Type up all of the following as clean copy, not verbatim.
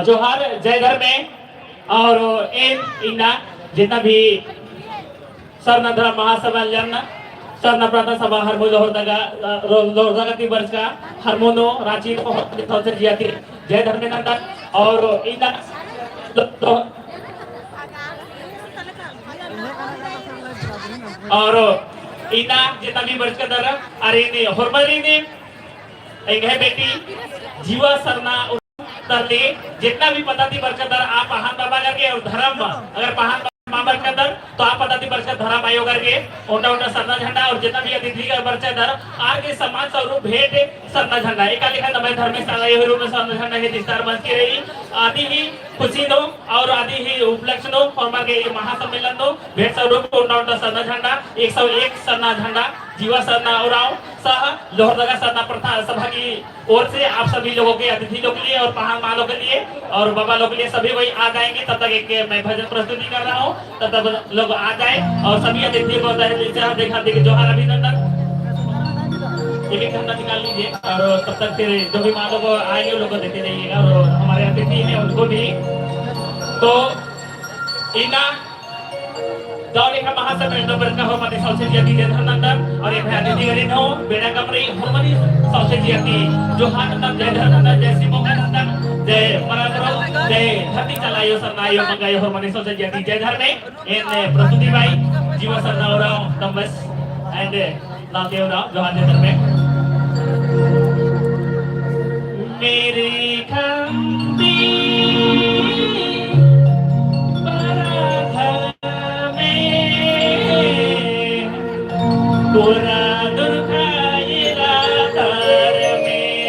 जोहार जय धर्म में और इना जितना भी सरनधरा महासम्मेलन सरना प्रार्थना सभा हरमो लोहरदगा की वर्ष का हरमोनो रांची जय धर्म नंदन और इना और इना जितना भी वर्ष का दर अरे ने हरमरी ने एक है बेटी जीवा सरना तरले जितना भी पद्धति बरकदर आप पहान बाबा करके और धर्म अगर पहान बाबा बरकदर तो आप पद्धति बरकदर धर्म आयोग करके ओंडा ओंडा सरना झंडा और जितना भी अतिथि का बरकदर आर के समाज स्वरूप भेंट सरना झंडा एक लिखा नमय धर्मशाला ये रूप में सरना झंडा है विस्तार मंच की रही आदि ही खुशी दो और आदि ही उपलक्ष्य दो फॉर्मा के महासम्मेलन दो भेंट स्वरूप ओंडा ओंडा सरना झंडा 101 सरना झंडा जीवा सरना और सह लोहरदगा सरना प्रथा सभा की ओर से आप सभी लोगों के अतिथि लोग के लिए और पहाड़ मालों के लिए और बाबा लोग के लिए सभी वही आ जाएंगे तब तक एक मैं भजन प्रस्तुति कर रहा हूँ तब तक लोग आ जाए और सभी अतिथि को देखा देखिए जोहार अभिनंदन एक घंटा निकाल लीजिए और तब तक फिर जो भी मालों को आएंगे उन लोग को देते रहिएगा और हमारे अतिथि हैं उनको भी तो इना दौलेखा महासम्मेलन पर का हो मते सौसे जियाती जय धर्मनंदन और एक अतिथि गरीब हो बेड़ा कमरी हरमनी सौसे जियाती जोहार नंदन जय धर्मनंदन जय सिमोनंदन जय पराक्रम जय धरती चलायो सरनायो मंगायो हरमनी सौसे जियाती जय धर्म इन प्रस्तुति भाई जीवा सरनाओराव तंबस एंड नामदेवराव जोहार जय धर्म मेरे खंदी पूरा दुर्खायला तार में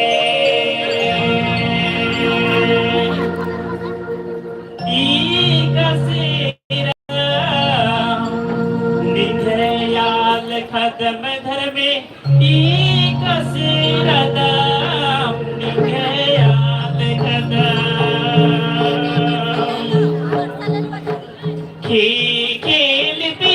निधयाल खत्म धर्मे कसीरदाम निधयाल खत्म खेलती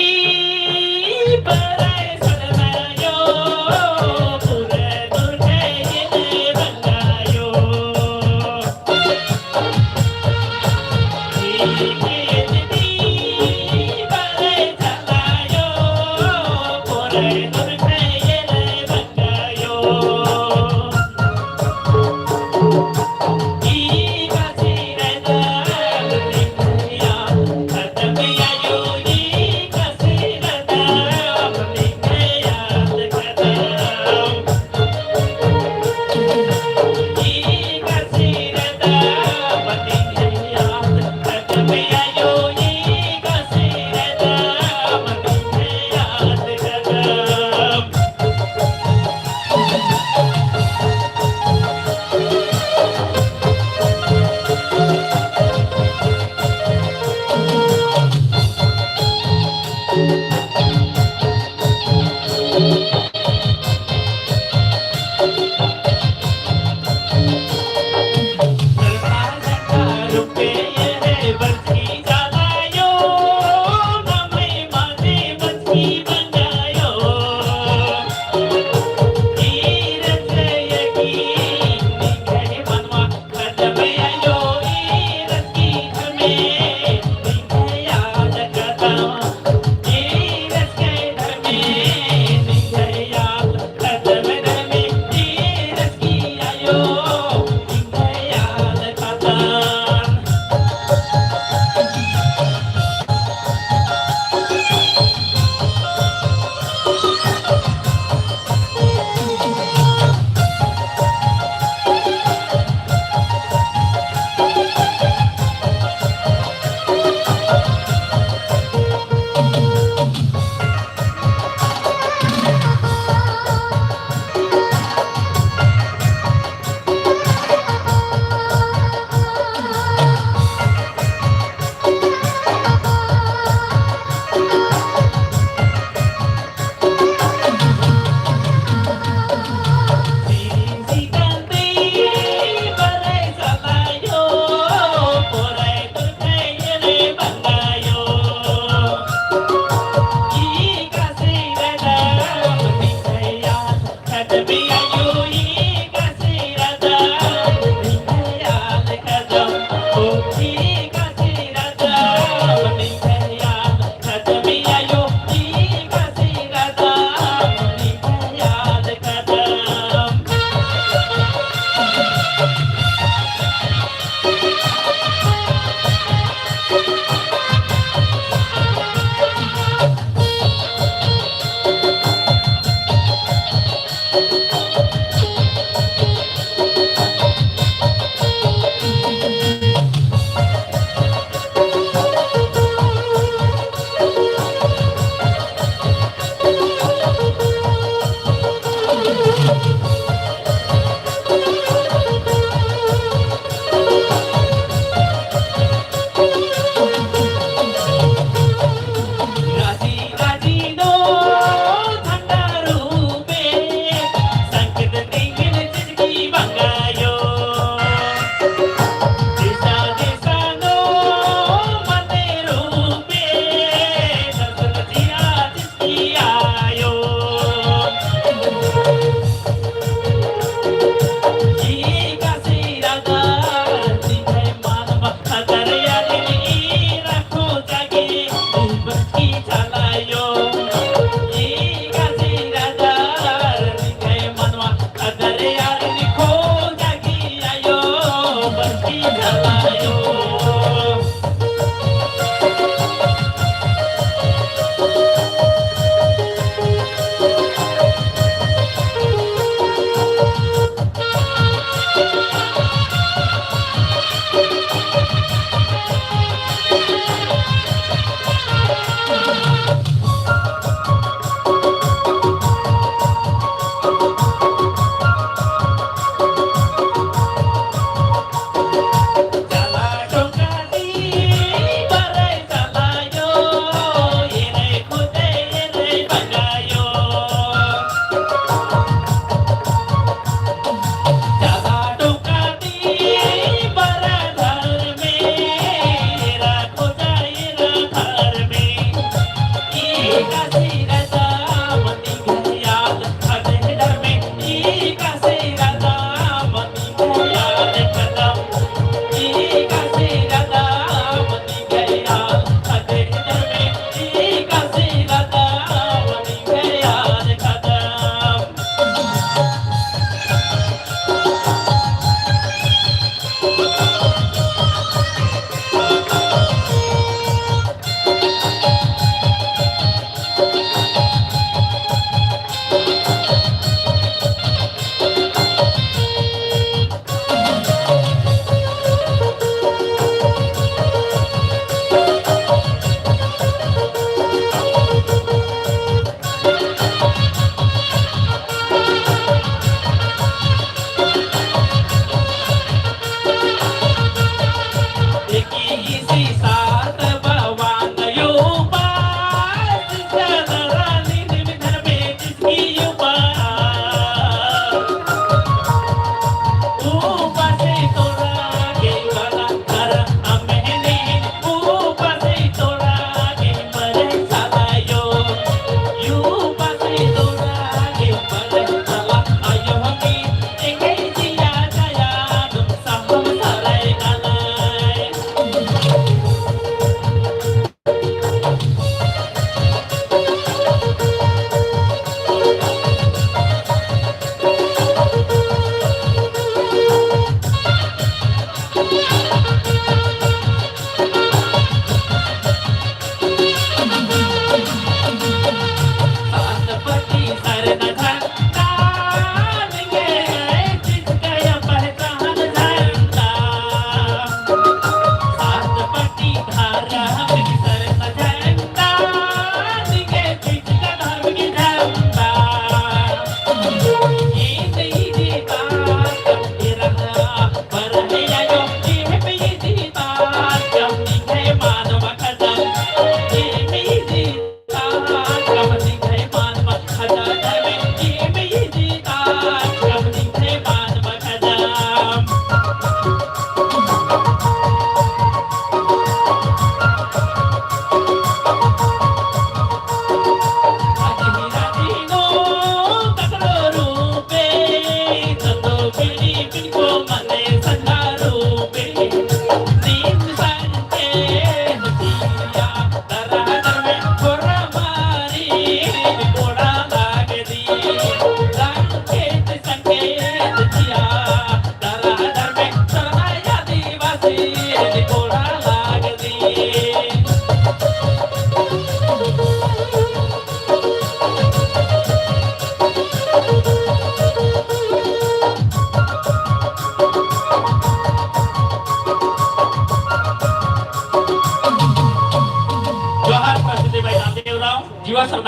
राजी राजी नो थंडा रूपे संकेत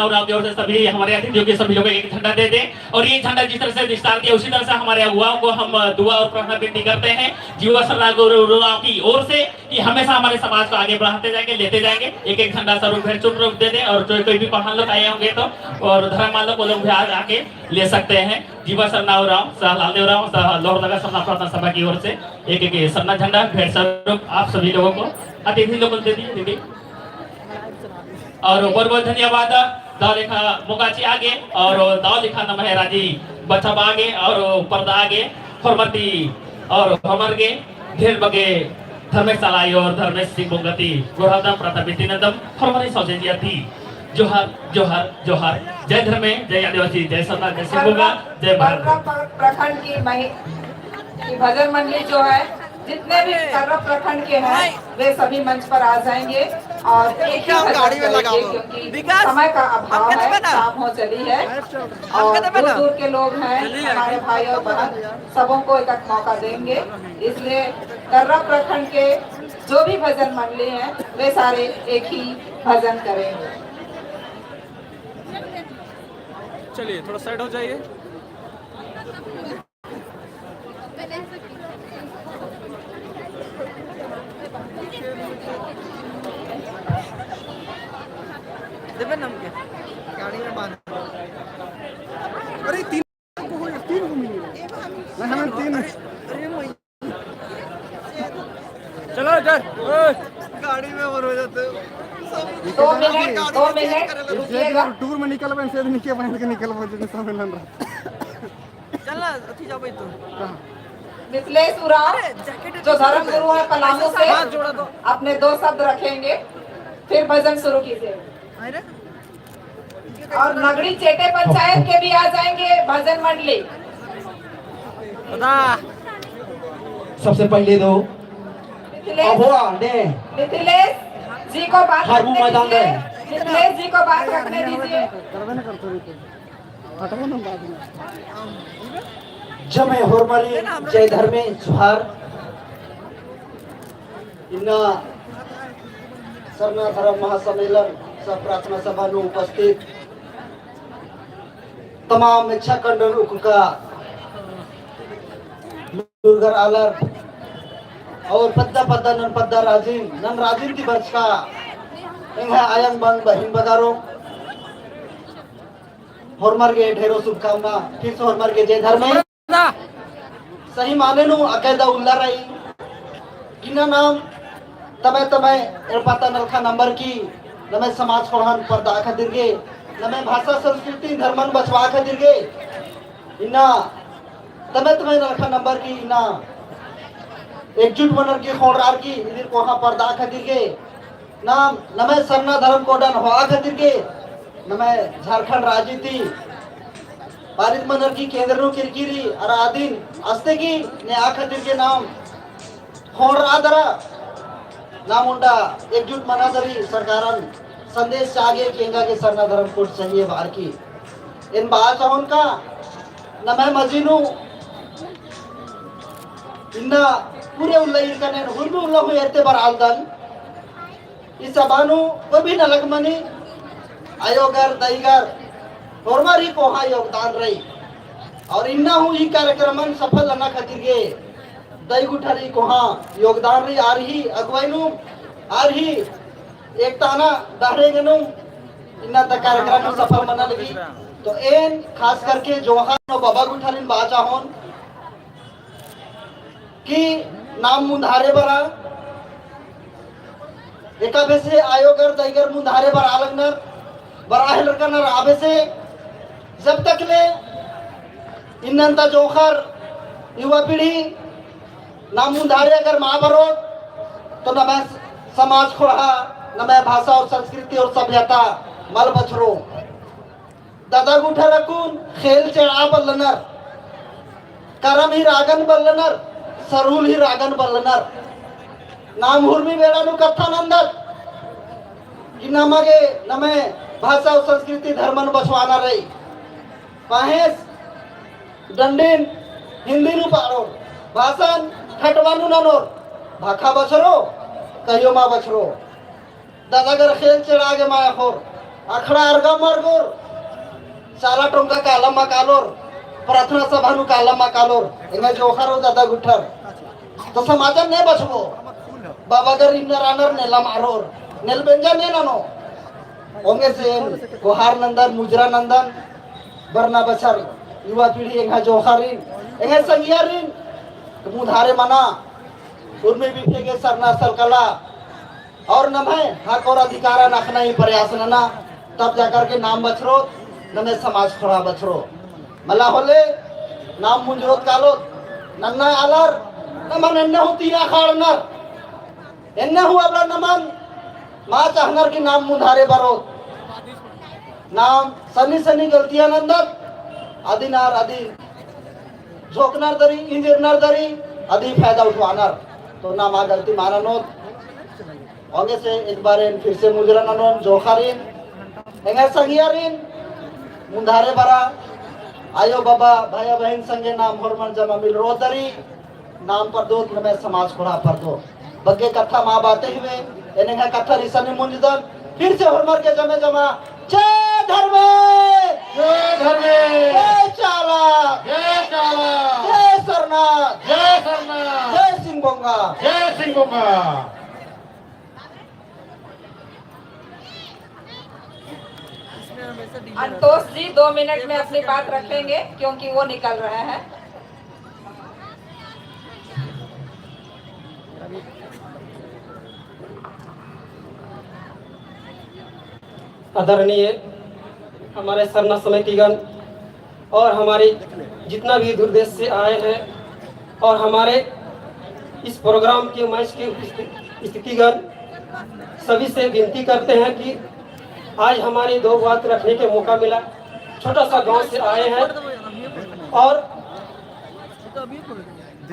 सरना उरांव की ओर से सभी हमारे अतिथियों के सभी लोग एक झंडा दे दें और ये झंडा जिस तरह से विस्तार किया उसी तरह से हमारे अगुवाओं को हम दुआ और प्रार्थना विनती करते हैं जीवा सरना उरांव की ओर से कि हमेशा हमारे समाज को आगे बढ़ाते जाएंगे, लेते जाएंगे। एक एक झंडा स्वरूप भेड़ चुप रूप दे दें और जो कोई भी प्रधान लोग आए होंगे तो और धर्म मान वो लोग भी आके ले सकते हैं। जीवा सरना उरांव सह लालदेव राव सह लोहरदगा सरना प्रार्थना सभा की ओर से एक एक सरना झंडा भेड़ स्वरूप आप सभी लोगों को अतिथि लोगों को दे दिए दीदी और बहुत बहुत धन्यवाद। दाव लिखा मुकाची आगे और दाव लिखा नम है राजी बचब आगे और पर्दा आगे फरमती और हमर गे ढेर बगे धर्मेश सलाई और धर्मेश सिंह बोंगती गोरादम प्रतापिती नदम फरमरी सौजन्या थी। जोहार जोहार जोहार। जय धर्मे, जय आदिवासी, जय सरना, जय सिंह बोंगा, जय भारत। प्रखंड की भजन मंडली जो है जितने भी कर्रा प्रखंड के हैं वे सभी मंच पर आ जाएंगे और एक ही भजन करेंगे क्योंकि समय का अभाव है, शाम हो चली है और दूर दूर के लोग हैं हमारे भाई और बहन सबों को एक मौका देंगे। इसलिए कर्रा प्रखंड के जो भी भजन मंडली हैं वे सारे एक ही भजन करेंगे। चलिए थोड़ा साइड हो जाइए। गाड़ी में बांध। अरे तीन को मिलेगा हमें तीन। चलो गाड़ी में और हो जाते 2 मिनट रुकिएगा। टूर में निकल बन से नीचे बन के निकल बन सब मिलन रहा। चल ना अथी जा भाई तो मिथिलेश उरांव जो धर्म गुरु है पलामू से अपने 2 शब्द रखेंगे फिर भजन शुरू कीजिए और नगड़ी चेटे पंचायत के भी आ जाएंगे भजन मंडली। सबसे पहले दो मिथिलेश जी को बात रखने दीजिए। मिथिलेश जी को बात रखने दीजिए। जय होरमरी, जय धर्मे, जोहार। इन्ना सरना धर्म महासम्मेलन सब प्रार्थना सभा में उपस्थित तमाम इच्छा खंडन उनका दुर्गर आलर और पद्दा पद्दा नन पद्दा राजीन नन राजीन की बर्च का इंहा आयंग बंग बहिन बगारो होरमर के ढेरों शुभकामना। फिर से होरमर के जय धर्मे सही माने नु अकेदा उल्ला रही इना नाम तमे तमे एरपाता नलखा नंबर की नमे समाज कोहन पर्दा खातिर गे नमे भाषा संस्कृति धर्मन बचवा खातिर गे इना तमे तमे नलखा नंबर की इना एकजुट बनर की खोरार की इधर कोहा पर्दा खातिर गे नाम नमे सरना धर्म कोडन होआ खातिर गे नमे झारखंड राज्य थी पारित मनर की केंद्र किरकिरी अरादीन अस्ते की ने आ खातिर के नाम खोरा दरा नाम उंडा एकजुट मनादरी सरकारन संदेश आगे केंगा के सरना धर्म कोड चाहिए बाहर की इन बात होन का नमे मजीनू इन्ना पूरे उल्लाह करने हुर्मी उल्लाह हुए एरते बार आलदन इस सबानु कोई भी नलक मनी आयोगर दईगर नॉर्मल ही कोहा योगदान रही और इन्ना हूँ ही कार्यक्रमन सफल लना खातिर गे दई गुठरी कोहा योगदान रही आ रही अगवाईनु आ रही एक ताना दाहरेंगे नु इन्ना तक कार्यक्रम सफल मना लगी तो एन खास करके जोहान और बाबा गुठरिन बाजा होन कि नाम मुंधारे बरा एका बेसे आयोगर दईगर मुंधारे बरा अलगनर बरा लड़का नर आबे से जब तक ले इन्नंता जोखर युवा पीढ़ी नाम मुंधारे अगर महाभरो तो न मैं समाज खोड़ा न मैं भाषा और संस्कृति और सभ्यता मल बछरो दादा गुठा रखून खेल चढ़ा बल्लनर करम ही रागन बल्लनर सरूल ही रागन बल्लनर नाम हुर्मी बेड़ा नु कथा नंदर कि नमगे नमे भाषा और संस्कृति धर्मन बचवाना रही पाहेस दंडिन हिंदी नु पारो भाषण ठटवानु ननोर भाखा बछरो कहियो मा बछरो दादा घर खेल चढ़ा के माया खोर आखड़ा अर्गा मार्गोर साला टोंका काला मकालोर प्रार्थना सभा नु काला मकालोर एंगा जोखारो दादा गुठर तो समाजन ने बचबो बाबागर इन्नर आनर नेला मारोर नेल बेंजा ने नानो ओंगे से गोहार नंदन मुजरा नंदन बरना बचर युवा पीढ़ी एंगा जोखारिन एंगा संगियारिन मुधारे मना उर्मी भी फेगे सरना सरकला और न है हक और अधिकारा नखना ही प्रयास नना तब जाकर के नाम बछरो नमे समाज खड़ा बछरो मला होले नाम मुंजरोत कालो नन्ना आलर नमन एन्ने हूँ तीरा खाड़नर एन्ने हूँ अबला नमन माँ चाहनर की नाम मुधारे बरो नाम सनी सनी गलतियां नंदर आदि नार आदि झोंकनार दरी इंजिरनार दरी आदि फायदा उठवानर तो नाम आ गलती माननो आगे से एक बार फिर से मुजरा ननोन जोखारिन एंगे संगियारिन मुंधारे बरा आयो बाबा भाई बहन संगे नाम हरमन जमा मिल रोदरी नाम पर दो नमे समाज खोड़ा पर दो बग्गे कथा माँ बातें हुए एनेंगे कथा रिसनी मुंजदन फिर से हरमर के जमे जमा जय धर्मे जय चाला जय सरना जय सिंह बोंगा अंतोष जी 2 मिनट में अपनी बात रखेंगे क्योंकि वो निकल रहे हैं। आदरणीय हमारे सरना समितिगण और हमारे जितना भी दूर देश से आए हैं और हमारे इस प्रोग्राम के मंच के स्थितिगण सभी से विनती करते हैं कि आज हमारी 2 बात रखने के मौका मिला। छोटा सा गांव से आए हैं और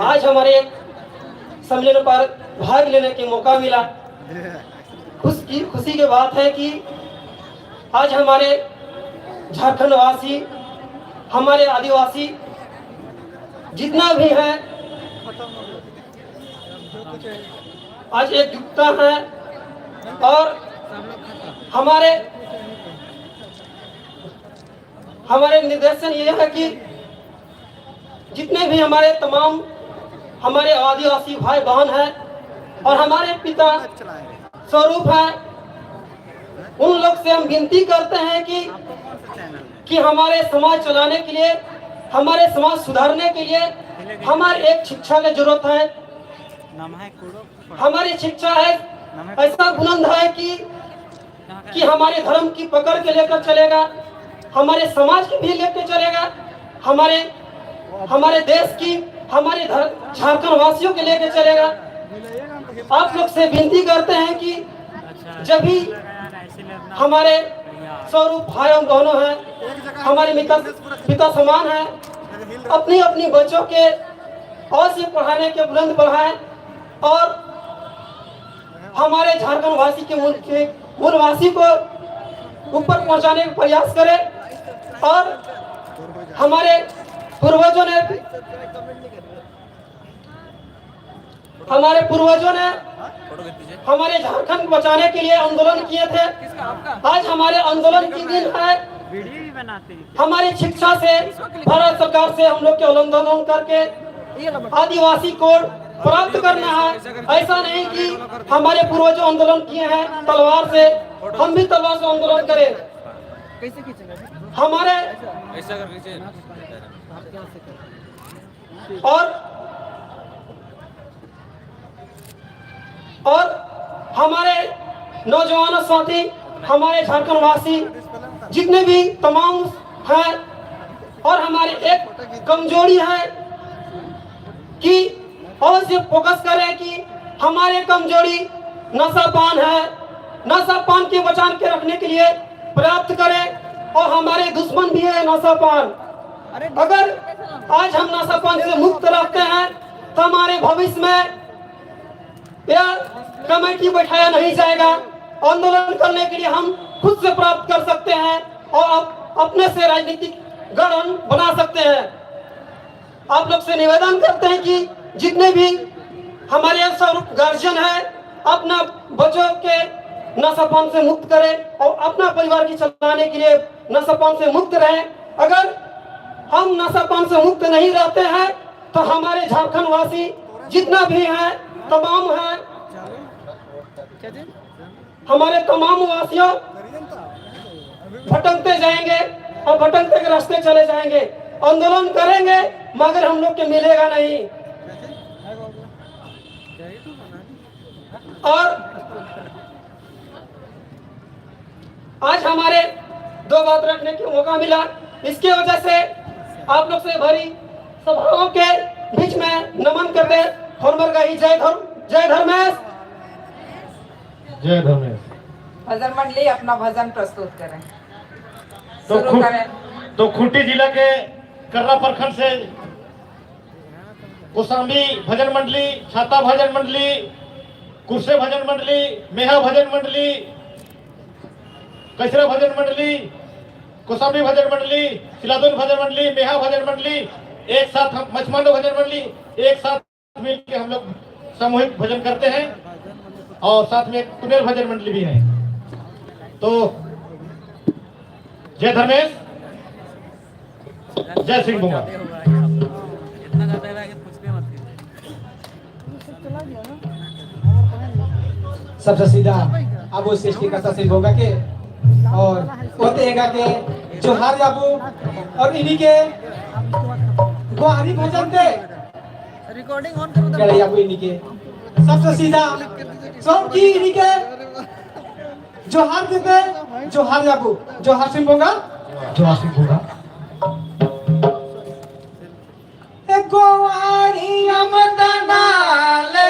आज हमारे सम्मेलन पर भाग लेने के मौका मिला। खुशी की बात है कि आज हमारे झारखंड वासी हमारे आदिवासी जितना भी है आज एकजुटता है और हमारे निर्देशन ये है कि जितने भी हमारे तमाम हमारे आदिवासी भाई बहन हैं और हमारे पिता स्वरूप हैं उन लोग से हम विनती करते हैं कि हमारे समाज चलाने के लिए हमारे समाज सुधारने के लिए हमारे एक शिक्षा की जरूरत है। हमारी शिक्षा है ऐसा बुलंद है कि हमारे धर्म की पकड़ के लेकर चलेगा, हमारे समाज की भी लेकर चलेगा, हमारे देश की हमारे झारखंड वासियों के लेकर चलेगा। आप लोग से विनती करते हैं कि जब भी हमारे स्वरूप भाई बहनों हैं हमारे पिता समान हैं अपनी अपनी बच्चों के और से पढ़ाने के बुलंद बढ़ाएं और हमारे झारखंड वासी के मूलवासी को ऊपर पहुंचाने का प्रयास करें। और हमारे पूर्वजों ने हमारे झारखंड बचाने के लिए आंदोलन किए थे। आज हमारे आंदोलन की दिन है। हमारी शिक्षा से भारत सरकार से हम लोग के आंदोलन करके आदिवासी कोड प्राप्त करना है। ऐसा नहीं कि हमारे पूर्वजों आंदोलन किए हैं तलवार से, हम भी तलवार से आंदोलन करें। हमारे और हमारे नौजवान साथी हमारे झारखंड वासी जितने भी तमाम हैं और हमारी एक कमजोरी है कि और से फोकस करें कि हमारे कमजोरी नशापान है। नशापान के बचाव के रखने के लिए प्राप्त करें और हमारे दुश्मन भी है नशापान। अगर आज हम नशापान से मुक्त रहते हैं तो हमारे भविष्य में यह कमेटी बैठाया नहीं जाएगा। आंदोलन करने के लिए हम खुद से प्राप्त कर सकते हैं और अपने से राजनीतिक गठन बना सकते हैं। आप लोग से निवेदन करते हैं कि जितने भी हमारे स्वरूप गार्जियन है अपना बच्चों के नशापान से मुक्त करें और अपना परिवार की चलाने के लिए नशापान से मुक्त रहें। अगर हम नशापान से मुक्त नहीं रहते हैं तो हमारे झारखंड वासी जितना भी हैं तमाम हैं, हमारे तमाम वासियों भटकते जाएंगे और भटकते के रास्ते चले जाएंगे। आंदोलन करेंगे मगर हम लोग के मिलेगा नहीं। और आज हमारे दो बात रखने की मौका मिला, इसके वजह से आप लोग से भरी सभाओं के बीच में नमन करते हरमर का ही जय धर्मेश। जय धर्मेश। भजन मंडली अपना भजन प्रस्तुत करें। तो शुरू करें। तो खूंटी जिला के कर्रा प्रखंड से कोसांबी भजन मंडली, छाता भजन मंडली, कुर्से भजन मंडली, मेहा भजन मंडली, कैसरा भजन मंडली, कोसांबी भजन मंडली, सिलादुन भजन मंडली, मेहा भजन मंडली, एक साथ हम मचमांडो भजन मंडली एक साथ मिलकर हम लोग सामूहिक भजन करते हैं और साथ में कुबेर भजन मंडली भी है। तो जय धर्मेश, जय सिंह बुंगा। सबसे सीधा अब उस सृष्टि का सिंह होगा के और होतेगा के जोहार जाबू और इन्हीं के गुहारी भजन दे रिकॉर्डिंग ऑन करो करे जाबू इन्हीं के सबसे सीधा सब की इन्हीं के जोहार देते जोहार जाबू जोहार सिंह होगा जोहार सिंह बुंगा। गुहारी अमदना ले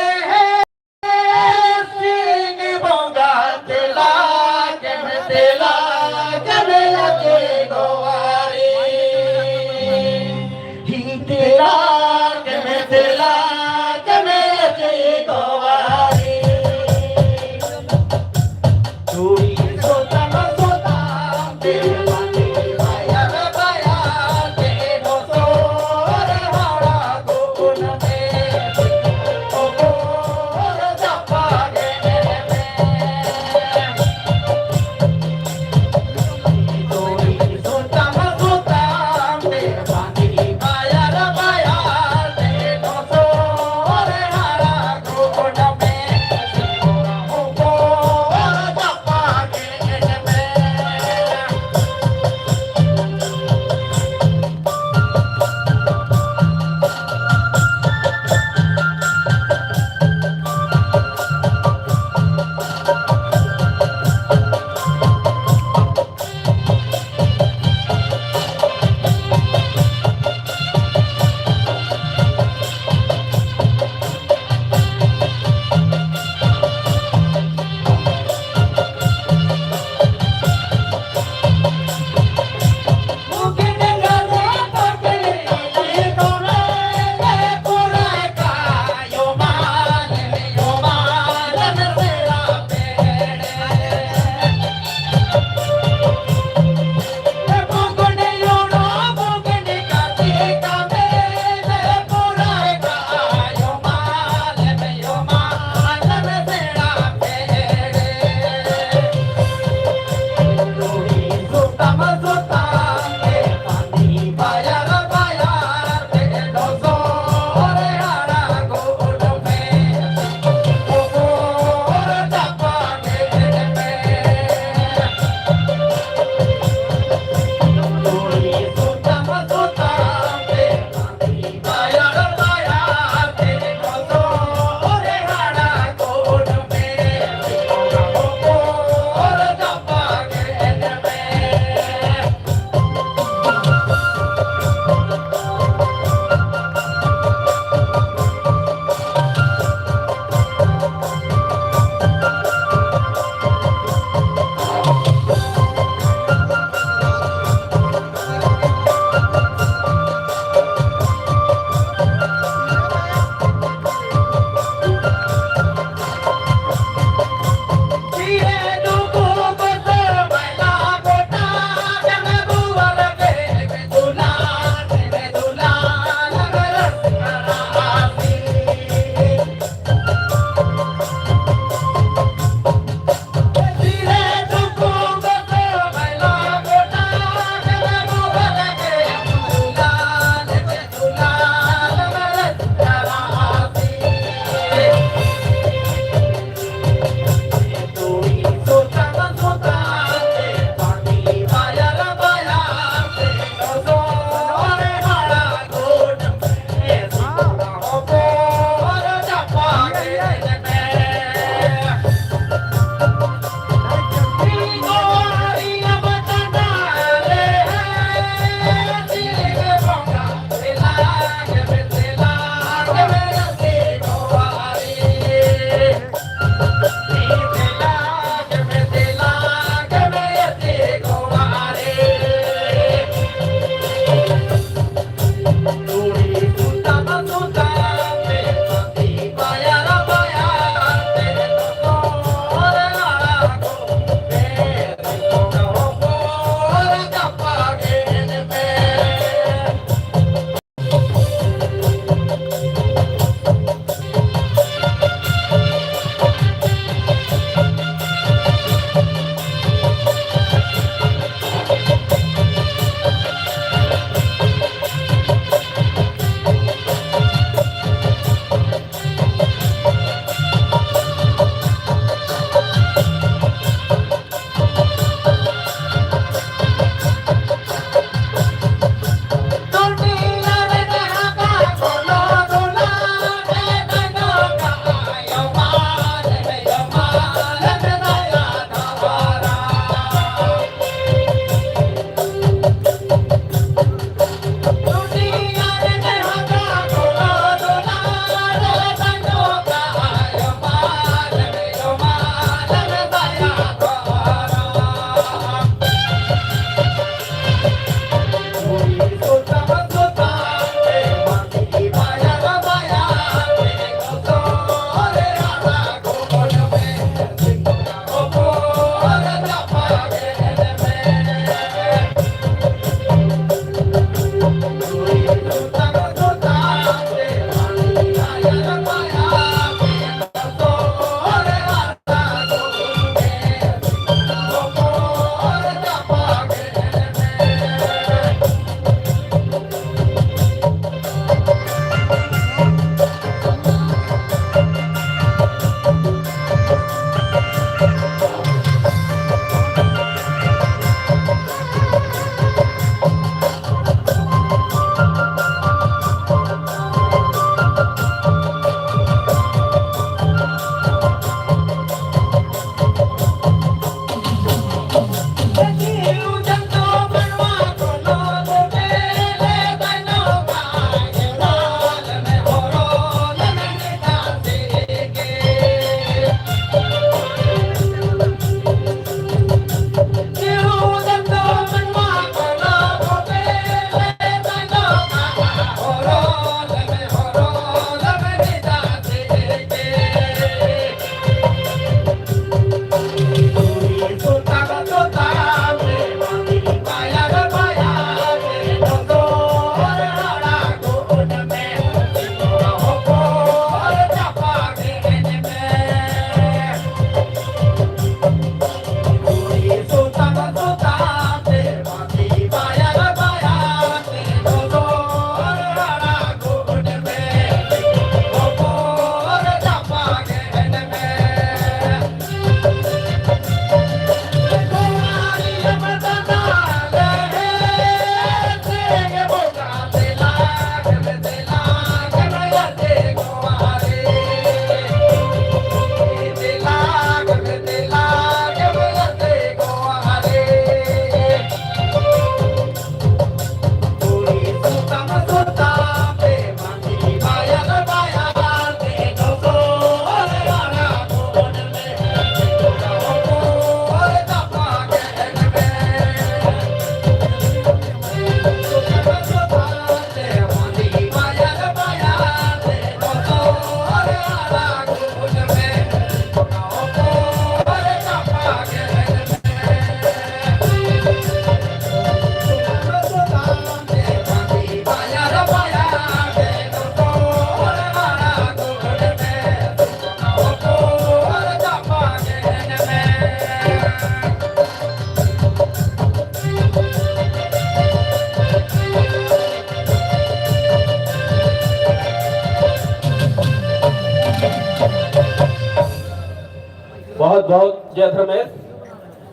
बहुत बहुत जय धर्मेश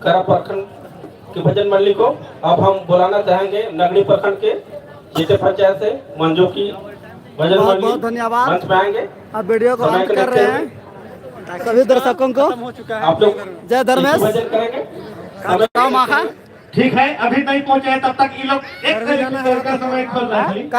करा प्रखंड की भजन मंडली को। अब हम बुलाना चाहेंगे नगरी प्रखंड के जीते पंचायत से मंजू की भजन बहुत मंडली बहुत धन्यवाद। मंच में आएंगे। आप वीडियो को समय अंत को कर देखते रहे हैं सभी दर्शकों को। आप लोग जय धर्मेश। भजन करेंगे। गाँव माखा ठीक है, अभी नहीं पहुंचे हैं, तब तक ये लोग एक तरीके से समय खोल रहे हैं।